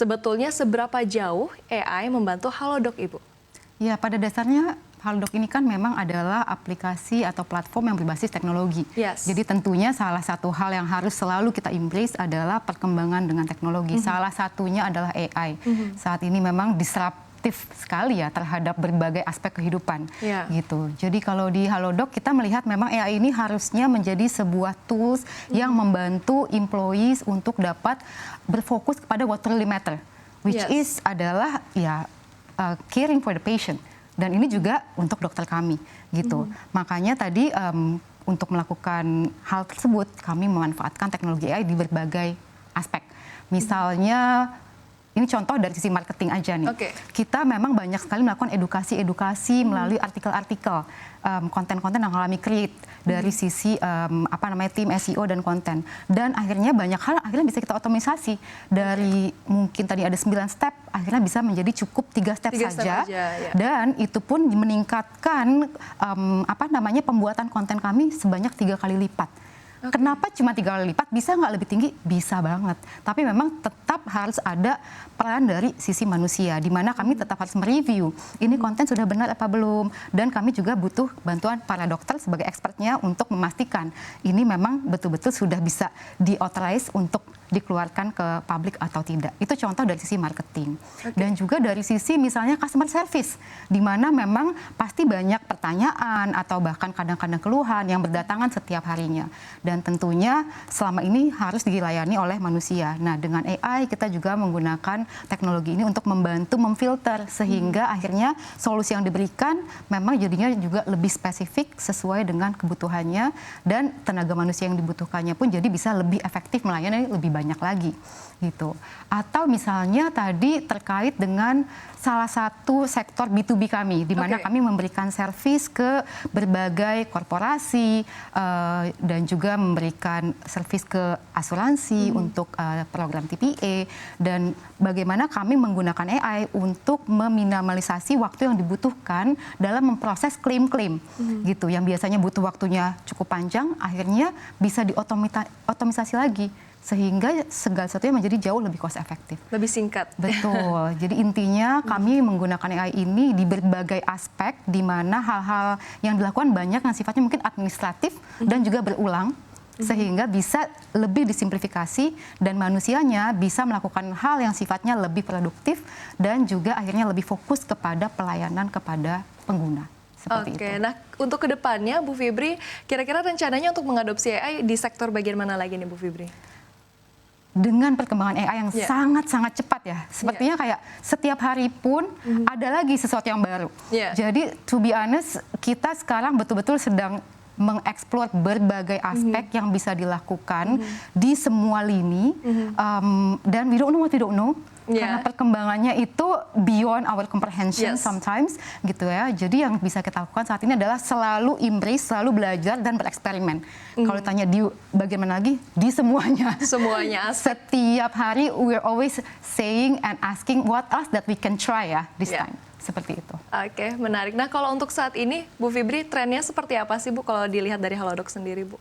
Sebetulnya seberapa jauh AI membantu Halodoc, Ibu? Ya, pada dasarnya Halodoc ini kan memang adalah aplikasi atau platform yang berbasis teknologi. Yes. Jadi tentunya salah satu hal yang harus selalu kita embrace adalah perkembangan dengan teknologi. Salah satunya adalah AI. Saat ini memang disruptif sekali ya terhadap berbagai aspek kehidupan. Gitu. Jadi kalau di Halodoc kita melihat memang AI ini harusnya menjadi sebuah tools yang membantu employees untuk dapat berfokus kepada what really matter, which is adalah ya caring for the patient. Dan ini juga untuk dokter kami, gitu. Makanya tadi untuk melakukan hal tersebut, kami memanfaatkan teknologi AI di berbagai aspek. Misalnya, ini contoh dari sisi marketing aja nih. Kita memang banyak sekali melakukan edukasi melalui artikel-artikel, konten-konten yang kami create dari sisi tim SEO dan konten. Dan akhirnya banyak hal akhirnya bisa kita otomatisasi dari mungkin tadi ada 9 step, akhirnya bisa menjadi cukup 3 step saja. Dan itu pun meningkatkan pembuatan konten kami sebanyak 3 kali lipat. Kenapa cuma 3 kali lipat? Bisa nggak lebih tinggi? Bisa banget. Tapi memang tetap harus ada peran dari sisi manusia, di mana kami tetap harus mereview, ini konten sudah benar apa belum. Dan kami juga butuh bantuan para dokter sebagai expertnya untuk memastikan ini memang betul-betul sudah bisa di-authorize untuk dikeluarkan ke publik atau tidak. Itu contoh dari sisi marketing. Dan juga dari sisi misalnya customer service, di mana memang pasti banyak pertanyaan atau bahkan kadang-kadang keluhan yang berdatangan setiap harinya. Dan tentunya selama ini harus dilayani oleh manusia. Nah, dengan AI kita juga menggunakan teknologi ini untuk membantu memfilter sehingga akhirnya solusi yang diberikan memang jadinya juga lebih spesifik sesuai dengan kebutuhannya, dan tenaga manusia yang dibutuhkannya pun jadi bisa lebih efektif melayani lebih banyak lagi gitu. Atau misalnya tadi terkait dengan salah satu sektor B2B kami, di mana kami memberikan servis ke berbagai korporasi dan juga memberikan servis ke asuransi untuk program TPA, dan bagaimana kami menggunakan AI untuk meminimalisasi waktu yang dibutuhkan dalam memproses klaim-klaim gitu, yang biasanya butuh waktunya cukup panjang, akhirnya bisa diotomatisasi lagi, sehingga segala sesuatunya menjadi jauh lebih cost efektif. Lebih singkat. Betul. Jadi intinya kami menggunakan AI ini di berbagai aspek, di mana hal-hal yang dilakukan banyak yang sifatnya mungkin administratif dan juga berulang, sehingga bisa lebih disimplifikasi dan manusianya bisa melakukan hal yang sifatnya lebih produktif dan juga akhirnya lebih fokus kepada pelayanan kepada pengguna. Itu. Nah untuk kedepannya Bu Fibri, kira-kira rencananya untuk mengadopsi AI di sektor bagian mana lagi nih Bu Fibri? Dengan perkembangan AI yang sangat-sangat cepat ya, sepertinya kayak setiap hari pun ada lagi sesuatu yang baru. Jadi to be honest, kita sekarang betul-betul sedang mengeksplor berbagai aspek yang bisa dilakukan di semua lini, dan we don't know what we don't know. Karena perkembangannya itu beyond our comprehension sometimes gitu ya. Jadi yang bisa kita lakukan saat ini adalah selalu embrace, selalu belajar dan bereksperimen. Kalau tanya di bagian mana lagi? Di semuanya. Semuanya. Setiap hari we're always saying and asking what else that we can try ya this time. Seperti itu. Oke, menarik. Nah kalau untuk saat ini Bu Fibri, trennya seperti apa sih Bu kalau dilihat dari Halodoc sendiri Bu?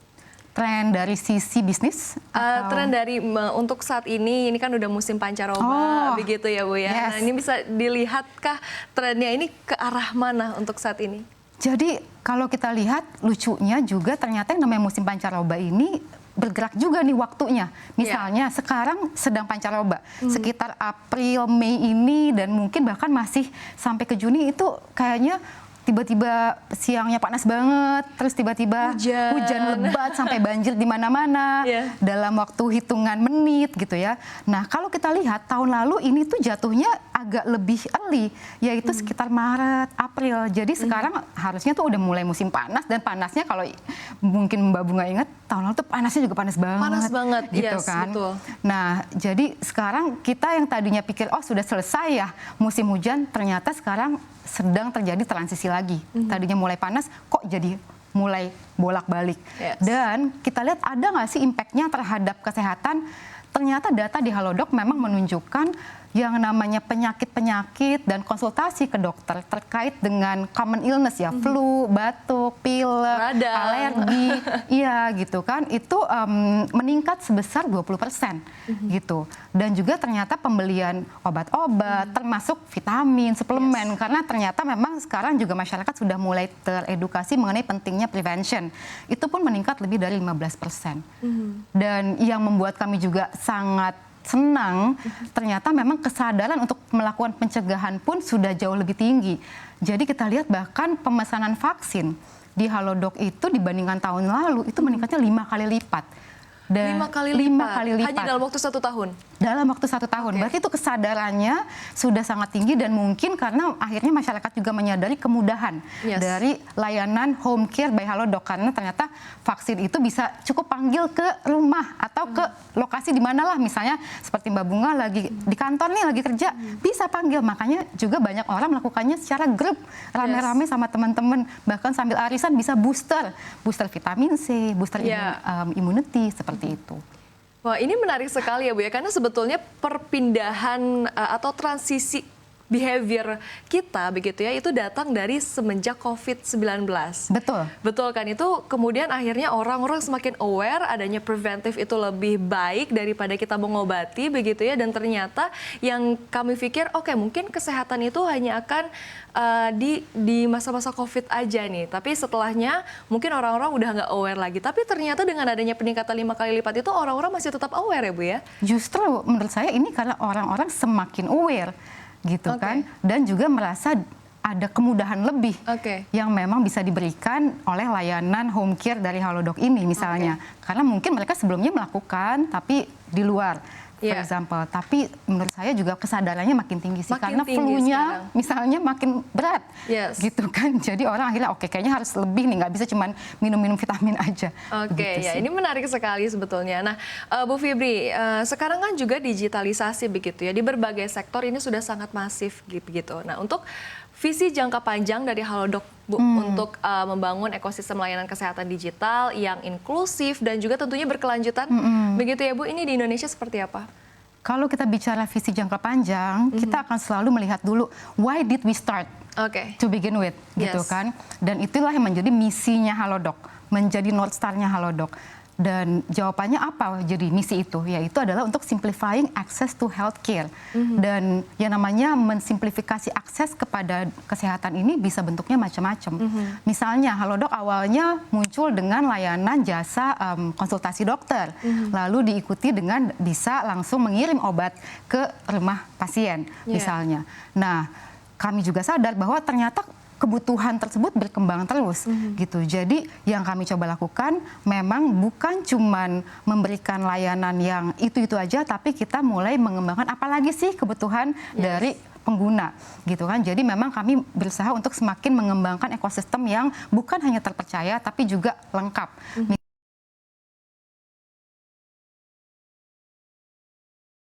Tren dari sisi bisnis? Tren dari untuk saat ini kan udah musim pancaroba, begitu ya Bu ya. Nah ini bisa dilihatkah trennya ini ke arah mana untuk saat ini? Jadi kalau kita lihat lucunya juga ternyata yang namanya musim pancaroba ini bergerak juga nih waktunya. Misalnya sekarang sedang pancaroba, sekitar April, Mei ini, dan mungkin bahkan masih sampai ke Juni itu kayaknya tiba-tiba siangnya panas banget, terus tiba-tiba hujan lebat sampai banjir di mana-mana dalam waktu hitungan menit gitu ya. Nah kalau kita lihat tahun lalu ini tuh jatuhnya agak lebih early, yaitu sekitar Maret, April. Jadi sekarang harusnya tuh udah mulai musim panas, dan panasnya kalau mungkin Mbak Bunga ingat tahun lalu tuh panasnya juga panas banget. Panas banget, gitu kan. Betul. Nah jadi sekarang kita yang tadinya pikir oh sudah selesai ya musim hujan, ternyata sekarang sedang terjadi transisi lagi. Tadinya mulai panas, kok jadi mulai bolak-balik. Dan kita lihat ada nggak sih impact-nya terhadap kesehatan? Ternyata data di Halodoc memang menunjukkan yang namanya penyakit-penyakit dan konsultasi ke dokter terkait dengan common illness ya, flu, batuk, pilek, Radang. alergi, iya gitu kan, itu meningkat sebesar 20% gitu. Dan juga ternyata pembelian obat-obat, termasuk vitamin, suplemen, karena ternyata memang sekarang juga masyarakat sudah mulai teredukasi mengenai pentingnya prevention. Itu pun meningkat lebih dari 15%. Dan yang membuat kami juga sangat senang, ternyata memang kesadaran untuk melakukan pencegahan pun sudah jauh lebih tinggi. Jadi kita lihat bahkan pemesanan vaksin di Halodoc itu dibandingkan tahun lalu itu meningkatnya 5 kali lipat. 5 kali lipat. Hanya dalam waktu 1 tahun? Dalam waktu 1 tahun. Berarti itu kesadarannya sudah sangat tinggi dan mungkin karena akhirnya masyarakat juga menyadari kemudahan dari layanan home care by Halodoc. Karena ternyata vaksin itu bisa cukup panggil ke rumah atau ke lokasi di mana lah. Misalnya seperti Mbak Bunga lagi di kantor nih, lagi kerja, bisa panggil. Makanya juga banyak orang melakukannya secara grup, rame-rame sama teman-teman. Bahkan sambil arisan bisa booster vitamin C, booster immunity, seperti itu. Wah, ini menarik sekali ya Bu ya, karena sebetulnya perpindahan atau transisi behavior kita begitu ya, itu datang dari semenjak COVID-19. Betul. Betul kan, itu kemudian akhirnya orang-orang semakin aware adanya preventif itu lebih baik daripada kita mengobati begitu ya, dan ternyata yang kami pikir oke, mungkin kesehatan itu hanya akan di masa-masa COVID aja nih, tapi setelahnya mungkin orang-orang udah nggak aware lagi, tapi ternyata dengan adanya peningkatan 5 kali lipat itu orang-orang masih tetap aware ya Bu ya? Justru menurut saya ini karena orang-orang semakin aware gitu kan, dan juga merasa ada kemudahan lebih yang memang bisa diberikan oleh layanan home care dari Halodoc ini misalnya. Karena mungkin mereka sebelumnya melakukan tapi di luar, for example. Tapi menurut saya juga kesadarannya makin tinggi sih, karena flu-nya misalnya makin berat gitu kan. Jadi orang akhirnya kayaknya harus lebih nih, nggak bisa cuma minum-minum vitamin aja. Ini menarik sekali sebetulnya. Nah, Bu Fibri, sekarang kan juga digitalisasi begitu ya, di berbagai sektor ini sudah sangat masif gitu. Nah, untuk visi jangka panjang dari Halodoc Bu untuk membangun ekosistem layanan kesehatan digital yang inklusif dan juga tentunya berkelanjutan, begitu ya Bu, ini di Indonesia seperti apa? Kalau kita bicara visi jangka panjang, kita akan selalu melihat dulu why did we start to begin with, gitu kan? Dan itulah yang menjadi misinya Halodoc, menjadi North Star-nya Halodoc. Dan jawabannya apa jadi misi itu? Yaitu adalah untuk simplifying access to healthcare. Dan yang namanya mensimplifikasi akses kepada kesehatan ini bisa bentuknya macam-macam. Misalnya Halodoc awalnya muncul dengan layanan jasa konsultasi dokter. Lalu diikuti dengan bisa langsung mengirim obat ke rumah pasien misalnya. Nah, kami juga sadar bahwa ternyata kebutuhan tersebut berkembang terus gitu. Jadi yang kami coba lakukan memang bukan cuman memberikan layanan yang itu-itu aja, tapi kita mulai mengembangkan apalagi sih kebutuhan dari pengguna gitu kan. Jadi memang kami berusaha untuk semakin mengembangkan ekosistem yang bukan hanya terpercaya tapi juga lengkap.